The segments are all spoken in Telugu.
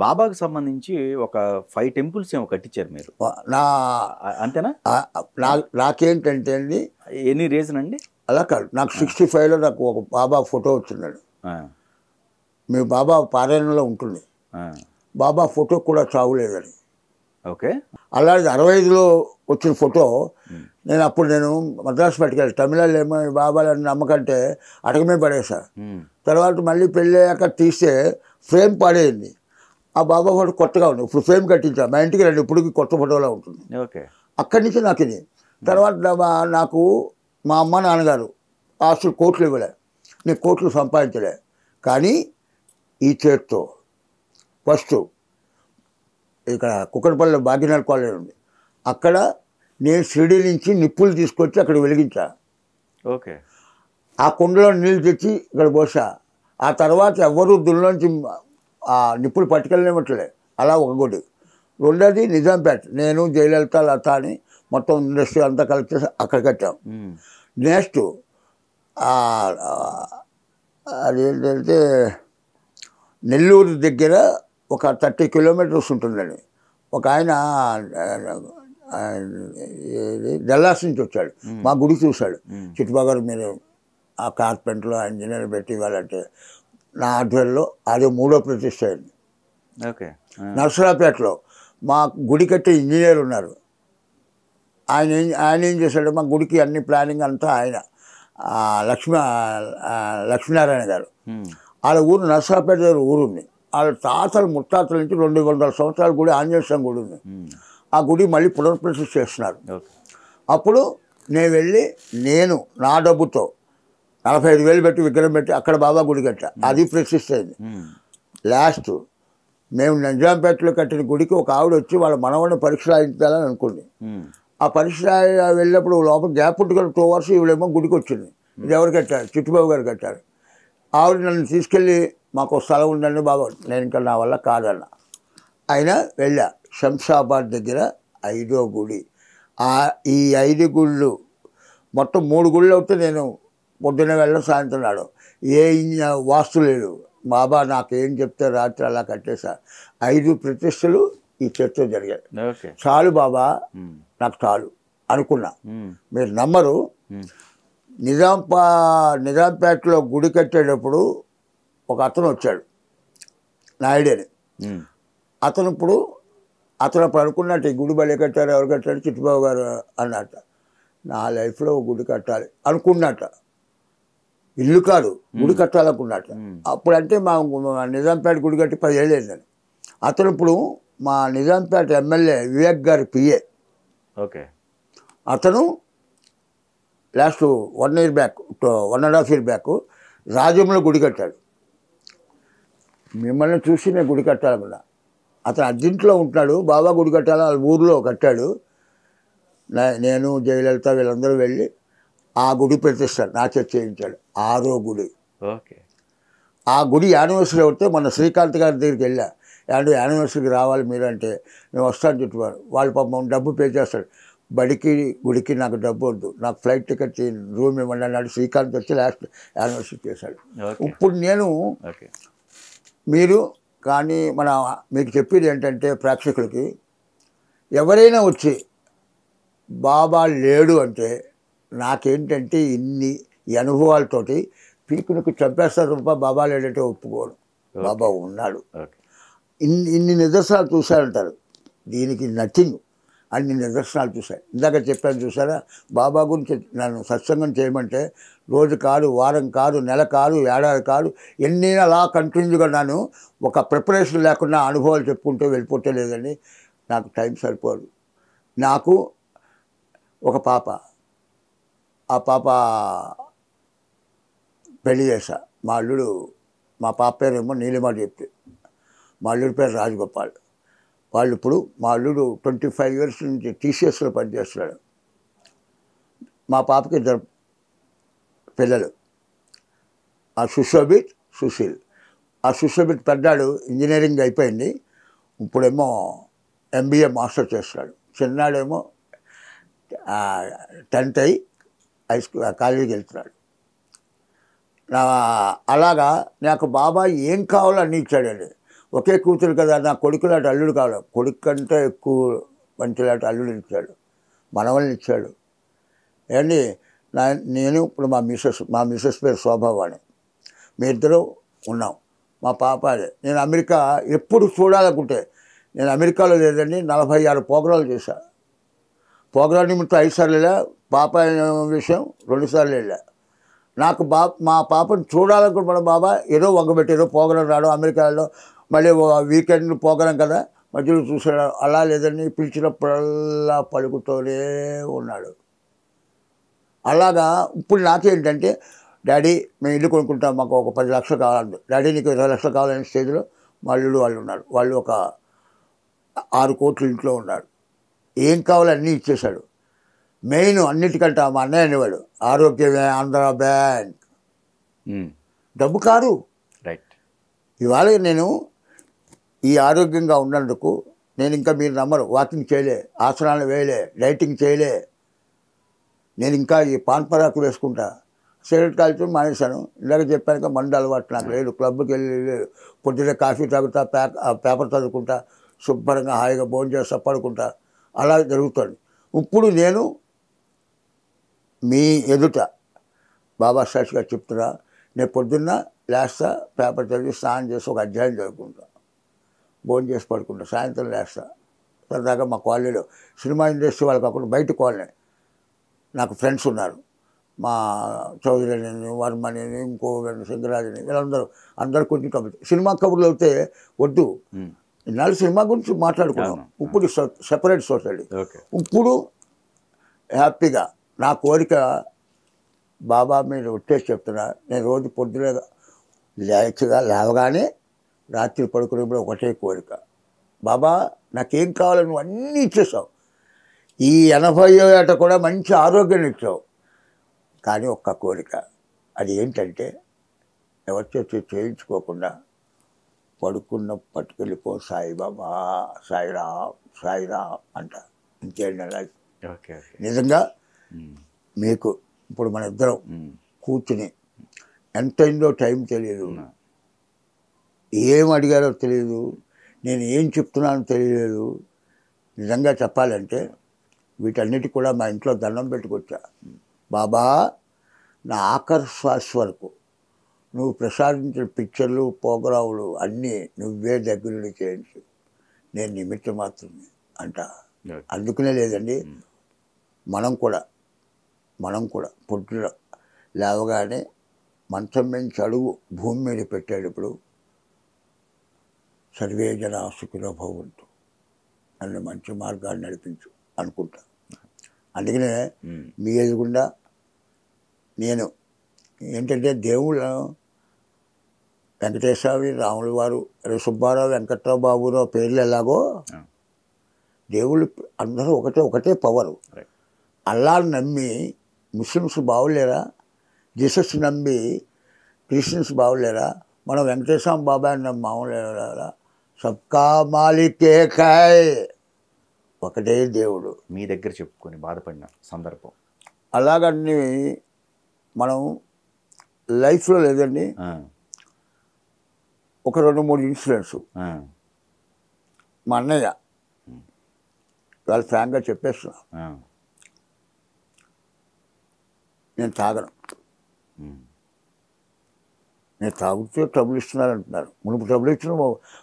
బాబాకు సంబంధించి ఒక 5 టెంపుల్స్ ఏమో కట్టించారు మీరు. నా అంతేనా? నాకేంటంటే అండి, ఎనీ రీజన్ అండి? అలా కాదు, నాకు 65లో నాకు ఒక బాబా ఫోటో వచ్చిందండి. మీ బాబా పారాయణంలో ఉంటుంది. బాబా ఫోటో కూడా చావులేదని. ఓకే. అలాగే 65లో వచ్చిన ఫోటో నేను మద్రాసు పట్టుకెళ్ళి తమిళలో ఏమో బాబాలని నమ్మకంటే అటకమే పడేసా. తర్వాత మళ్ళీ పెళ్ళి అయ్యాక తీస్తే ఫ్రేమ్ పడేయండి. ఆ బాబా ఫోటో కొత్తగా ఉంది. ఇప్పుడు ఫ్రేమ్ కట్టించా. మా ఇంటికి రండి, ఇప్పటికి కొత్త ఫోటోలో ఉంటుంది. ఓకే. అక్కడి నుంచి నాకు ఇది. తర్వాత నాకు మా అమ్మ నాన్నగారు ఆస్తులు కోట్లు ఇవ్వలే, నేను కోట్లు సంపాదించలే. కానీ ఈ చేతితో ఫస్ట్ ఇక్కడ కుక్కడపల్లిలో భాగ్యనగర్ కాలేజ్ ఉంది, అక్కడ నేను షిరిడి నుంచి నిప్పులు తీసుకొచ్చి అక్కడ వెలిగించా. ఓకే. ఆ కుండలో నీళ్ళు తెచ్చి ఇక్కడ పోసా. ఆ తర్వాత ఎవరు దుల్లోంచి ఆ నిప్పులు పట్టుకెళ్ళనివ్వట్లే. అలా ఒక గుడి. రెండోది నిజాంపేట, నేను జయలలిత లత అని మొత్తం ఇండస్ట్రీ అంతా కలిపి అక్కడ కట్టాం. నెక్స్ట్ అదేంటంటే నెల్లూరు దగ్గర ఒక 30 కిలోమీటర్స్ ఉంటుందండి. ఒక ఆయన డల్లాస్ నుంచి వచ్చాడు, మా గుడి చూశాడు. చిట్టుబాబు గారు మీరు ఆ కార్పెంటర్లో ఇంజనీర్ పెట్టి ఇవ్వాలంటే నా ఆధ్వర్యంలో అదే 3వ ప్రతిష్ట అయింది. ఓకే. నర్సరాపేటలో మా గుడి కట్టే ఇంజనీర్ ఉన్నారు. ఆయన ఏం చేశాడు, మా గుడికి అన్ని ప్లానింగ్ అంతా ఆయన లక్ష్మీనారాయణ గారు. వాళ్ళ ఊరు నర్సరాపేట దగ్గర ఊరు ఉంది. వాళ్ళ తాతలు ముత్తాతల నుంచి 200 సంవత్సరాల గుడి, ఆంజనేయ స్వామి గుడి ఉంది. ఆ గుడి మళ్ళీ పునఃప్రతిష్ఠ చేస్తున్నారు. అప్పుడు నేను వెళ్ళి నా డబ్బుతో 45,000 పెట్టి విగ్రహం పెట్టి అక్కడ బాబా గుడి కట్టా. అది ప్రతిష్ఠ అయింది. లాస్ట్ మేము నిజాంపేటలో కట్టిన గుడికి ఒక ఆవిడ వచ్చి వాళ్ళ మనవడిని పరీక్ష రాయించాలని అనుకుంది. ఆ పరీక్ష వెళ్ళినప్పుడు లోపల గ్యాప్ ఉంటుంది, 2 అవర్స్ ఈవిడేమో గుడికి వచ్చింది. ఇది ఎవరు కట్టారు? చిట్టుబాబు గారు కట్టారు. ఆవిడ నన్ను తీసుకెళ్ళి మాకు స్థలం ఉందండి బాబా, నేను ఇంకా నా వల్ల కాదన్న. అయినా వెళ్ళా. శంషాబాద్ దగ్గర 5వ గుడి. ఈ 5 గుళ్ళు మొత్తం 3 గుళ్ళు అవుతే నేను పొద్దున్నే వెళ్ళడం, సాయంత్రం రావడం. ఏ వాస్తు లేదు. బాబా నాకేం చెప్తే రాత్రి అలా కట్టేశా. 5 ప్రతిష్టలు ఈ చర్చలో జరిగాయి. చాలు బాబా, నాకు చాలు అనుకున్నా. మీరు నమ్మరు, నిజాంపేటలో గుడి కట్టేటప్పుడు ఒక అతను వచ్చాడు, నాయుడని. అతను అప్పుడు అనుకున్నట్టు ఈ గుడి బలి కట్టారు, ఎవరు కట్టారు? చిట్టుబాబు గారు అన్నట్ట. నా లైఫ్లో గుడి కట్టాలి అనుకున్నట్ట. ఇల్లు కాదు, గుడి కట్టాలనుకున్నట్ట. అప్పుడంటే మా నిజాంపేట గుడి కట్టి 10 ఏళ్ళు అయిందని. అతను ఇప్పుడు మా నిజాంపేట ఎమ్మెల్యే వివేక్ గారి పిఏ. ఓకే. అతను last 1 year back, 1.5 year back రాజ్యంలో గుడి కట్టాడు. మిమ్మల్ని చూసి నేను గుడి కట్టాలనుకున్నా. అతను అర్జెంట్లో ఉంటున్నాడు, బాబా గుడి కట్టాలని వాళ్ళ ఊరిలో కట్టాడు. నేను జయలలిత వీళ్ళందరూ వెళ్ళి ఆ గుడి ప్రతిష్ట నా చేత చేయించాడు. 6వ గుడి. ఓకే. ఆ గుడి యానివర్సరీ అవుతే మన శ్రీకాంత్ గారి దగ్గరికి వెళ్ళా. యానివర్సరీకి రావాలి మీరంటే, నేను వస్తాను చెప్తున్నారు. వాళ్ళు పాపం డబ్బు పే చేస్తాడు. బడికి గుడికి నాకు డబ్బు వద్దు, నాకు ఫ్లైట్ టికెట్ రూమ్ ఇవ్వండి అన్నాడు. శ్రీకాంత్ వచ్చి లాస్ట్ యానివర్సరీ చేశాడు. ఇప్పుడు నేను మీరు కానీ మీకు చెప్పేది ఏంటంటే ప్రేక్షకులకి, ఎవరైనా వచ్చి బాబా లేడు అంటే నాకేంటంటే ఈ అనుభవాలతోటి పీకునికి చంపేస్తారు తప్ప బాబా లేడంటే ఒప్పుకోడు. బాబా ఉన్నాడు. ఇన్ని నిదర్శనాలు చూశారంటారు, దీనికి నథింగ్. అన్ని నిదర్శనాలు చూశారు. ఇందాక చెప్పాను చూసారా, బాబా గురించి నన్ను సత్సంగం చేయమంటే రోజు కాదు, వారం కాదు, నెల కాదు, ఏడాది కాదు, ఎన్నైనా అలా కంటిన్యూగా నన్ను ఒక ప్రిపరేషన్ లేకుండా అనుభవాలు చెప్పుకుంటూ వెళ్ళిపోతే లేదండి, నాకు టైం సరిపోదు. నాకు ఒక పాప, ఆ పాప పెళ్లి చేశా. మా పాప పేరేమో నీలిమ చెప్తే, మా అల్లుడి పేరు రాజగోపాల్. వాళ్ళు ఇప్పుడు మా అల్లుడు 25 years నుంచి టీసీఎస్లో పనిచేస్తున్నాడు. మా పాపకి 2 పిల్లలు, ఆ సుశోభిత్, సుశీల్. ఆ సుశోభిత్ పెద్దాడు ఇంజనీరింగ్ అయిపోయింది, ఇప్పుడేమో MBA మాస్టర్ చేస్తున్నాడు. చిన్నాడేమో 10th అయి హై స్కూల్ కాలేజీకి వెళ్తున్నాడు. అలాగా నాకు బాబా ఏం కావాలో అన్నీ ఇచ్చాడండి. ఒకే కూతురు కదా, నా కొడుకులాంటి అల్లుడు కావాలి, కొడుకు కంటే ఎక్కువ మంచిలాంటి అల్లుడు ఇచ్చాడు, మనవల్ని ఇచ్చాడు. ఏమండి నేను ఇప్పుడు మా మిస్సెస్ పేరు శోభావాణి, మీ ఇద్దరు ఉన్నాం. మా పాప అదే. నేను అమెరికా ఎప్పుడు చూడాలనుకుంటే, నేను అమెరికాలో లేదండి 46 ప్రోగ్రాలు చేశాను. ప్రోగ్రాం నిమిత్తం 5 సార్లు వెళ్ళా, పాప విషయం 2 సార్లు వెళ్ళా. నాకు మా పాపను చూడాలనుకుంటున్న బాబా ఏదో వంగబెట్టి ఏదో ప్రోగ్రాం రావడం, అమెరికాలో మళ్ళీ వీకెండ్ ప్రోగ్రాం కదా మధ్యలో చూసాడు. అలా లేదని పిలిచినప్పుడల్లా పలుకుతూనే ఉన్నాడు. అలాగా ఇప్పుడు నాకేంటంటే, డాడీ మేము ఇల్లు కొనుక్కుంటాం, మాకు ఒక 10 లక్షలు కావాలండి. డాడీ నీకు 20 లక్షలు కావాలనే స్టేజ్లో మా అల్లుడు వాళ్ళు ఉన్నారు. వాళ్ళు ఒక 6 కోట్లు ఇంట్లో ఉన్నారు. ఏం కావాలో అన్నీ ఇచ్చేశాడు. మెయిన్ అన్నిటికంటే మా అన్నయ్య అనేవాడు, ఆరోగ్యమే ఆంధ్ర బ్యాంక్, డబ్బు కాదు. రైట్. ఇవాళ నేను ఈ ఆరోగ్యంగా ఉన్నందుకు నేను ఇంకా మీరు నమ్మరు, వాకింగ్ చేయలే, ఆసనాలు వేయలే, డైటింగ్ చేయలే. నేను ఇంకా ఈ పాన్ పరాకు వేసుకుంటా, సిగరెట్ కాల్చడం మానేశాను. ఇందాక చెప్పాను మందు అలవాటు నాకు లేదు, క్లబ్కి వెళ్ళి లేదు. పొద్దున్నే కాఫీ తాగుతా, పేపర్ చదువుకుంటా, శుభ్రంగా హాయిగా భోజనం చేస్తా, పడుకుంటా, అలా జరుగుతుంది. ఇప్పుడు నేను మీ ఎదుట బాబా సాక్షిగా చెప్తున్నా, నేను పొద్దున్న లేస్తా, పేపర్ చదివి స్నానం చేసి ఒక అధ్యాయం చదువుకుంటా, భోజనం చేసి పడుకుంటా, సాయంత్రం లేస్తా. సరదాగా మా కాలనీలో సినిమా ఇండస్ట్రీ వాళ్ళు కాకుండా బయట కాలనీ నాకు ఫ్రెండ్స్ ఉన్నారు, మా చౌదరిని, వర్మని, ఇంకో సింగరాజుని, వీళ్ళందరూ కొంచెం కబుర్లు, సినిమా కబుర్లు అయితే వద్దు, ఇన్నాళ్ళు సినిమా గురించి మాట్లాడుకున్నాం. ఇప్పుడు సెపరేట్ సొసైటీ. ఇప్పుడు హ్యాపీగా నా కోరిక బాబా మీరు వచ్చేసి చెప్తున్నా, నేను రోజు పొద్దున లేవగానే రాత్రి పడుకునేప్పుడు ఒకటే కోరిక, బాబా నాకేం కావాలో నువ్వు అన్నీ ఇచ్చేసావు, ఈ 80వ ఏట కూడా మంచి ఆరోగ్యాన్ని ఇచ్చావు, కానీ ఒక్క కోరిక, అది ఏంటంటే ఎవరి చేతి చేయించుకోకుండా పడుకున్న పట్టుకెళ్ళిపో సాయిబాబా, సాయిరామ్ సాయిరామ్ అంట, ఇంకేంటి లైఫ్. నిజంగా మీకు ఇప్పుడు మన ఇద్దరం కూర్చుని ఎంతైందో టైం తెలియదు, ఏం అడిగారో తెలియదు, నేను ఏం చెప్తున్నానో తెలియలేదు. నిజంగా చెప్పాలంటే వీటన్నిటికి కూడా మా ఇంట్లో దండం పెట్టుకొచ్చా, బాబా నా ఆఖరి శ్వాస వరకు నువ్వు ప్రసాదించిన పిక్చర్లు, ప్రోగ్రాములు అన్నీ నువ్వే దగ్గరుండి చేయించు, నేను నిమిత్తం మాత్రమే అంట. అందుకునే లేదండి, మనం కూడా పొద్దున లేవగానే మంచం నుంచి అడుగు భూమి మీద పెట్టేటప్పుడు సర్వే జన సుఖినో భవంతు, నన్ను మంచి మార్గాన్ని నడిపించు అనుకుంటా. అందుకనే మీ ఎదుగుండా నేను ఏంటంటే దేవుళ్ళ వెంకటేశ్వరి, రాముల వారు, సుబ్బారావు, వెంకట్రావు, బాబురావు పేర్లు ఎలాగో దేవుళ్ళు అందరూ ఒకటే పవరు. అల్లాహ్ నమ్మి ముస్లిమ్స్ బాగులేరా, జీసస్ నమ్మి క్రిస్టియన్స్ బాగులేరా, మనం వెంకటేశ్వర బాబాని నమ్మి మామూలేరా, సబ్కా మాలికే ఖాయ్, ఒకటే దేవుడు. మీ దగ్గర చెప్పుకొని బాధపడిన సందర్భం అలాగని మనం లైఫ్లో లేదండి, ఒక 2-3 ఇన్సిడెంట్స్. మా అన్నయ్య వాళ్ళు ఫ్రాంక్గా చెప్పేస్తున్నా, నేను తాగను, నేను తాగుతూ ట్రబుల్ ఇస్తున్నారు అంటున్నారు. మునుపు ట్రబుల్ ఇచ్చిన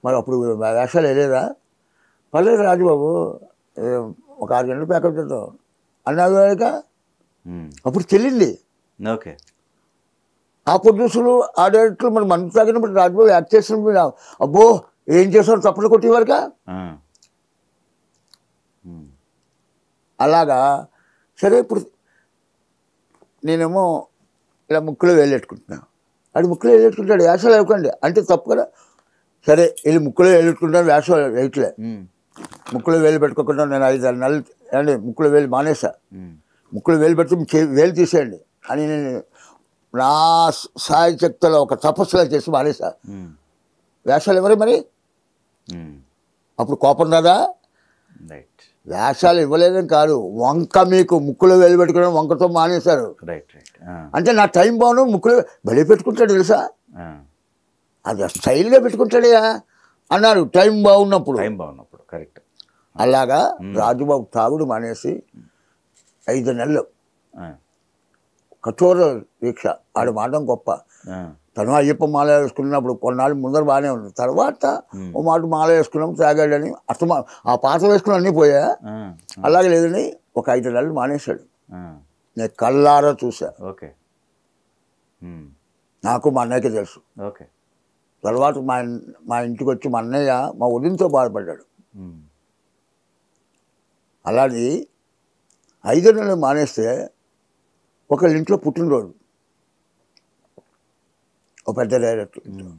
మరి అప్పుడు వేషాలు వెళ్ళేదా, పర్లేదు రాజుబాబు ఒక 6 గంటలు ప్యాకప్ చేద్దాం అన్నాక అప్పుడు చెల్లింది. ఓకే. ఆ ప్రొడ్యూసర్లు, ఆ డైరెక్టర్లు మరి మనం తాగినప్పుడు రాజుబాబు యాక్ట్ చేసినప్పుడు అబ్బో ఏం చేస్తాడు తప్పులు కొట్టేవారుక. అలాగా సరే ఇప్పుడు నేనేమో ఇలా ముక్కులో వేలెట్టుకుంటున్నాను, అది ముక్కులో వేలెట్టుకుంటాడు, వేషాలు వేయకండి అంటే తప్పు కదా. సరే వెళ్ళి ముక్కులో వేలెట్టుకుంటాను, వేషాలు వేయట్లే, ముక్కులో వేలు పెట్టుకోకుండా నేను 5-6 నెలలు అండి ముక్కులో వేలు మానేసా. ముక్కులో వేలు పెట్టి వేలు తీసేయండి అని నేను నా సాయశక్తిలో ఒక తపస్సులా చేసి మానేసా. వేషాలు ఎవరు మరి అప్పుడు కోపం రాదా? వేషాలు ఇవ్వలేదని కాదు, వంక మీకు ముక్కులో వేలు పెట్టుకుని వంకతో మానేశారు అంటే నా టైం బాగుండు ముక్కులో బలి పెట్టుకుంటాడు తెలుసా, అది స్టైల్గా పెట్టుకుంటాడయా. అన్నారు టైం బాగున్నప్పుడు. టైం బాగున్నప్పుడు కరెక్ట్. అలాగా రాజుబాబు తాగుడు మానేసి 5 నెలలు కఠోర దీక్ష. ఆడు మాట గొప్ప. తను అయ్యప్ప మాల వేసుకున్నప్పుడు కొన్నాళ్ళు ముందర బాగానే ఉంది. తర్వాత ఓ మాట మాల వేసుకున్నాం తాగాడని అసలు ఆ పాత వేసుకుని అన్నీ పోయా. అలాగే లేదని ఒక 5 నెలలు మానేశాడు. నేను కళ్ళారా చూసా. ఓకే. నాకు మా అన్నయ్యకి తెలుసు. ఓకే. తర్వాత మా ఇంటికి వచ్చి మా అన్నయ్య మా వదినతో బాధపడ్డాడు. అలాగే 5 నెలలు మానేస్తే ఒకళ్ళ ఇంట్లో పుట్టినరోజు, ఒక పెద్ద డైరెక్టర్ ఇంట్లో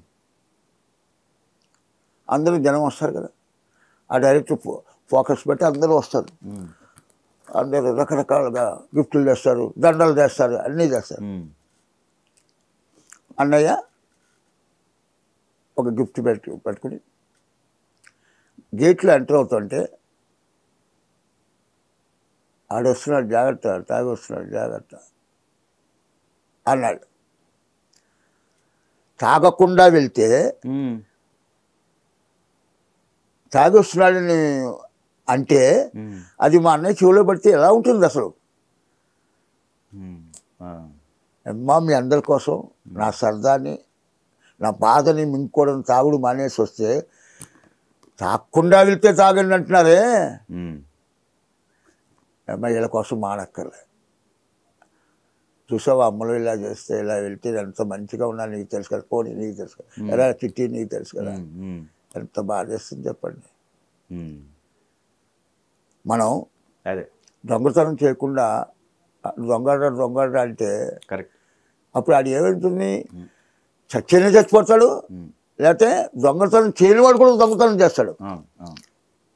అందరూ జనం వస్తారు కదా. ఆ డైరెక్టర్ ఫోకస్ పెట్టి అందరూ వస్తారు. అందరూ రకరకాలుగా గిఫ్ట్లు తెస్తారు, దండలు తెస్తారు, అన్నీ చేస్తారు. అన్నయ్య ఒక గిఫ్ట్ పెట్టుకుని గేట్లో ఎంటర్ అవుతుంటే ఆడొస్తున్నాడు జాగ్రత్త, తాగి వస్తున్నాడు జాగ్రత్త అన్నాడు. తాగకుండా వెళ్తే తాగి వస్తున్నాడని అంటే అది మా అన్నయ్య చెవిలో పడితే ఎలా ఉంటుంది అసలు? అమ్మా మీ అందరి కోసం నా సరదాని నా బాధని మింగుకోవడం తాగుడు మానేసి వస్తే తాగకుండా వెళ్తే తాగండి అంటున్నారే. అమ్మాయి వీళ్ళ కోసం మానక్కర్లే. చూసావా అమ్మలు ఇలా చేస్తే ఇలా వెళ్తే ఎంత మంచిగా ఉన్నా నీకు తెలుసు కదా, పోనీ నీకు తెలుసు కదా, ఎలా తిట్టి నీకు తెలుసు కదా, ఎంత బాధ చేస్తుంది చెప్పండి. మనం అదే దొంగతనం చేయకుండా దొంగ అంటే అప్పుడు ఆడు ఏమవుతుంది? చచ్చేనే చచ్చిపోతాడు, లేకపోతే దొంగతనం చేయని వాడు కూడా దొంగతనం చేస్తాడు.